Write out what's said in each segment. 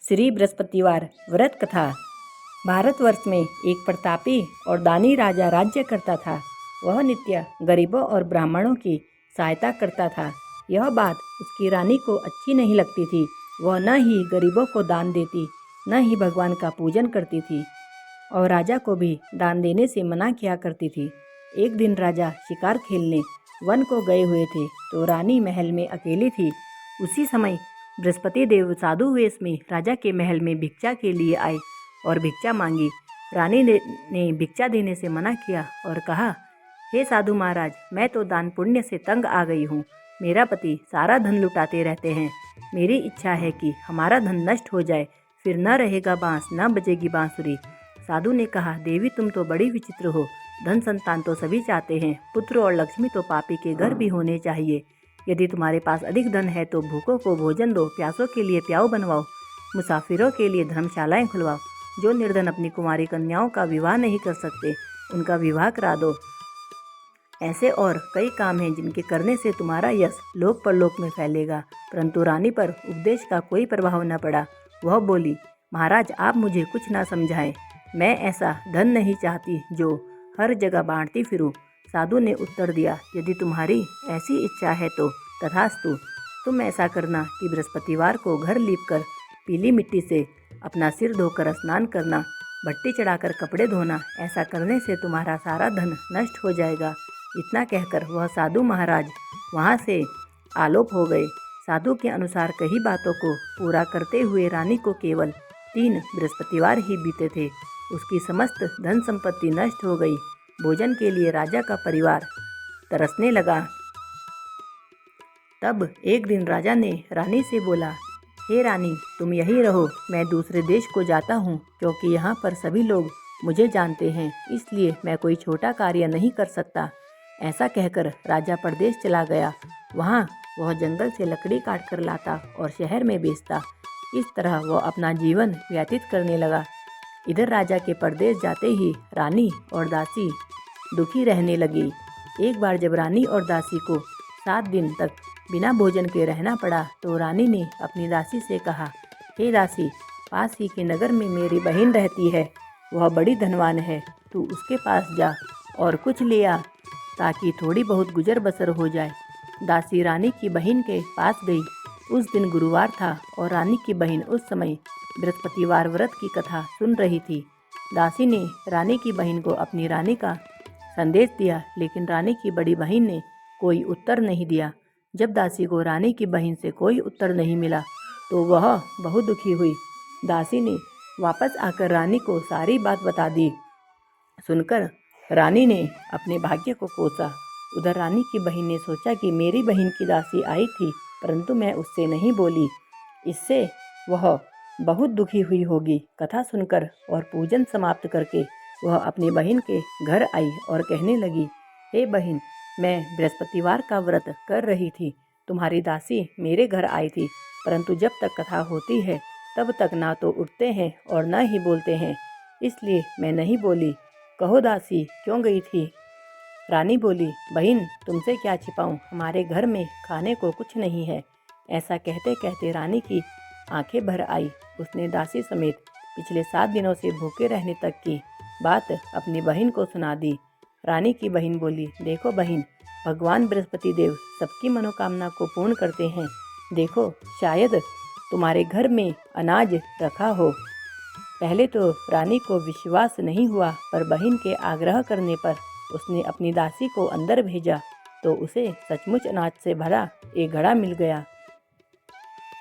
श्री बृहस्पतिवार व्रत कथा। भारतवर्ष में एक प्रतापी और दानी राजा राज्य करता था। वह नित्य गरीबों और ब्राह्मणों की सहायता करता था। यह बात उसकी रानी को अच्छी नहीं लगती थी। वह न ही गरीबों को दान देती, न ही भगवान का पूजन करती थी और राजा को भी दान देने से मना किया करती थी। एक दिन राजा शिकार खेलने वन को गए हुए थे तो रानी महल में अकेली थी। उसी समय बृहस्पति देव साधु वेश में राजा के महल में भिक्षा के लिए आए और भिक्षा मांगी। रानी ने भिक्षा देने से मना किया और कहा, हे साधु महाराज, मैं तो दान पुण्य से तंग आ गई हूँ। मेरा पति सारा धन लुटाते रहते हैं। मेरी इच्छा है कि हमारा धन नष्ट हो जाए, फिर न रहेगा बांस, न बजेगी बांसुरी। साधु ने कहा, देवी तुम तो बड़ी विचित्र हो। धन संतान तो सभी चाहते हैं, पुत्र और लक्ष्मी तो पापी के घर भी होने चाहिए। यदि तुम्हारे पास अधिक धन है तो भूखों को भोजन दो, प्यासों के लिए प्याऊ बनवाओ, मुसाफिरों के लिए धर्मशालाएं खुलवाओ। जो निर्धन अपनी कुमारी कन्याओं का विवाह नहीं कर सकते, उनका विवाह करा दो। ऐसे और कई काम हैं जिनके करने से तुम्हारा यश लोक परलोक में फैलेगा। परंतु रानी पर उपदेश का कोई प्रभाव न पड़ा। वह बोली, महाराज आप मुझे कुछ ना समझाएं। मैं ऐसा धन नहीं चाहती जो हर जगह बांटती फिरूं। साधु ने उत्तर दिया, यदि तुम्हारी ऐसी इच्छा है तो तथास्तु। तुम ऐसा करना कि बृहस्पतिवार को घर लीपकर पीली मिट्टी से अपना सिर धोकर स्नान करना, भट्टी चढ़ाकर कपड़े धोना। ऐसा करने से तुम्हारा सारा धन नष्ट हो जाएगा। इतना कहकर वह साधु महाराज वहाँ से आलोप हो गए। साधु के अनुसार कई बातों को पूरा करते हुए रानी को केवल 3 बृहस्पतिवार ही बीते थे। उसकी समस्त धन संपत्ति नष्ट हो गई। भोजन के लिए राजा का परिवार तरसने लगा। तब एक दिन राजा ने रानी से बोला, हे रानी, तुम यहीं रहो, मैं दूसरे देश को जाता हूँ, क्योंकि यहाँ पर सभी लोग मुझे जानते हैं, इसलिए मैं कोई छोटा कार्य नहीं कर सकता। ऐसा कहकर राजा परदेश चला गया। वहाँ वह जंगल से लकड़ी काट कर लाता और शहर में बेचता। इस तरह वह अपना जीवन व्यतीत करने लगा। इधर राजा के परदेश जाते ही रानी और दासी दुखी रहने लगी। एक बार जब रानी और दासी को 7 दिन तक बिना भोजन के रहना पड़ा तो रानी ने अपनी दासी से कहा, हे दासी, पास ही के नगर में मेरी बहन रहती है। वह बड़ी धनवान है। तू उसके पास जा और कुछ ले आ, ताकि थोड़ी बहुत गुजर बसर हो जाए। दासी रानी की बहन के पास गई। उस दिन गुरुवार था और रानी की बहन उस समय बृहस्पतिवार व्रत की कथा सुन रही थी। दासी ने रानी की बहन को अपनी रानी का संदेश दिया, लेकिन रानी की बड़ी बहन ने कोई उत्तर नहीं दिया। जब दासी को रानी की बहन से कोई उत्तर नहीं मिला तो वह बहुत दुखी हुई। दासी ने वापस आकर रानी को सारी बात बता दी। सुनकर रानी ने अपने भाग्य को कोसा। उधर रानी की बहन ने सोचा कि मेरी बहन की दासी आई थी, परंतु मैं उससे नहीं बोली, इससे वह बहुत दुखी हुई होगी। कथा सुनकर और पूजन समाप्त करके वह अपनी बहन के घर आई और कहने लगी, हे बहन, मैं बृहस्पतिवार का व्रत कर रही थी। तुम्हारी दासी मेरे घर आई थी, परंतु जब तक कथा होती है तब तक ना तो उठते हैं और ना ही बोलते हैं, इसलिए मैं नहीं बोली। कहो दासी, क्यों गई थी? रानी बोली, बहन, तुमसे क्या छिपाऊं, हमारे घर में खाने को कुछ नहीं है। ऐसा कहते कहते रानी की आंखें भर आई। उसने दासी समेत पिछले 7 दिनों से भूखे रहने तक की बात अपनी बहन को सुना दी। रानी की बहन बोली, देखो बहन, भगवान बृहस्पति देव सबकी मनोकामना को पूर्ण करते हैं। देखो, शायद तुम्हारे घर में अनाज रखा हो। पहले तो रानी को विश्वास नहीं हुआ, पर बहन के आग्रह करने पर उसने अपनी दासी को अंदर भेजा तो उसे सचमुच अनाज से भरा एक घड़ा मिल गया।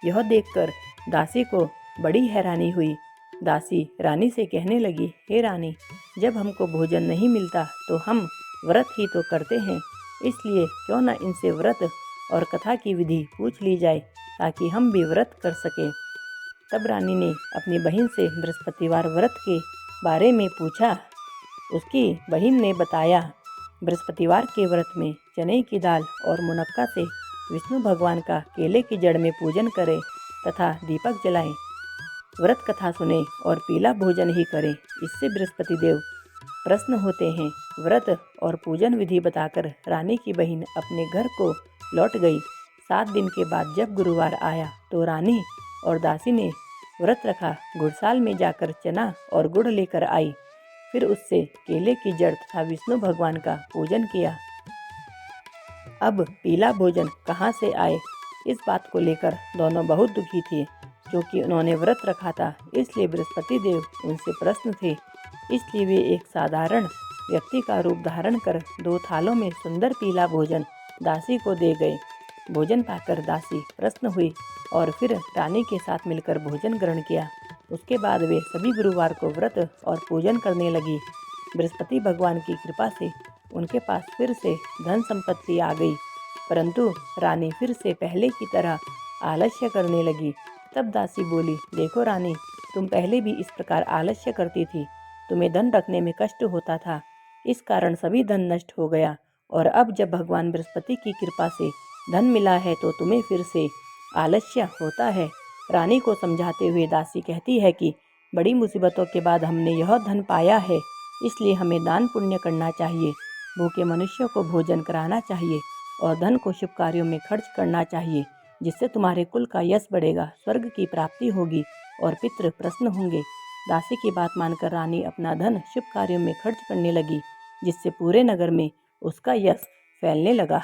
यह देखकर दासी को बड़ी हैरानी हुई। दासी रानी से कहने लगी, हे रानी, जब हमको भोजन नहीं मिलता तो हम व्रत ही तो करते हैं, इसलिए क्यों न इनसे व्रत और कथा की विधि पूछ ली जाए, ताकि हम भी व्रत कर सकें। तब रानी ने अपनी बहन से बृहस्पतिवार व्रत के बारे में पूछा। उसकी बहन ने बताया, बृहस्पतिवार के व्रत में चने की दाल और मुनक्का से विष्णु भगवान का केले की जड़ में पूजन करें तथा दीपक जलाएं, व्रत कथा सुने और पीला भोजन ही करें। इससे बृहस्पति देव प्रसन्न होते हैं। व्रत और पूजन विधि बताकर रानी की बहन अपने घर को लौट गई। 7 दिन के बाद जब गुरुवार आया तो रानी और दासी ने व्रत रखा, गुड़साल में जाकर चना और गुड़ लेकर आई। फिर उससे केले की जड़ तथा विष्णु भगवान का पूजन किया। अब पीला भोजन कहाँ से आए, इस बात को लेकर दोनों बहुत दुखी थे। क्योंकि उन्होंने व्रत रखा था, इसलिए बृहस्पति देव उनसे प्रसन्न थे। इसलिए वे एक साधारण व्यक्ति का रूप धारण कर 2 थालों में सुंदर पीला भोजन दासी को दे गए। भोजन पाकर दासी प्रसन्न हुई और फिर रानी के साथ मिलकर भोजन ग्रहण किया। उसके बाद वे सभी गुरुवार को व्रत और पूजन करने लगी। बृहस्पति भगवान की कृपा से उनके पास फिर से धन संपत्ति आ गई, परंतु रानी फिर से पहले की तरह आलस्य करने लगी। तब दासी बोली, देखो रानी, तुम पहले भी इस प्रकार आलस्य करती थी, तुम्हें धन रखने में कष्ट होता था, इस कारण सभी धन नष्ट हो गया, और अब जब भगवान बृहस्पति की कृपा से धन मिला है तो तुम्हें फिर से आलस्य होता है। रानी को समझाते हुए दासी कहती है कि बड़ी मुसीबतों के बाद हमने यह धन पाया है, इसलिए हमें दान पुण्य करना चाहिए, भूखे मनुष्यों को भोजन कराना चाहिए और धन को शुभ कार्यों में खर्च करना चाहिए, जिससे तुम्हारे कुल का यश बढ़ेगा, स्वर्ग की प्राप्ति होगी और पितृ प्रसन्न होंगे। दासी की बात मानकर रानी अपना धन शुभ कार्यों में खर्च करने लगी, जिससे पूरे नगर में उसका यश फैलने लगा।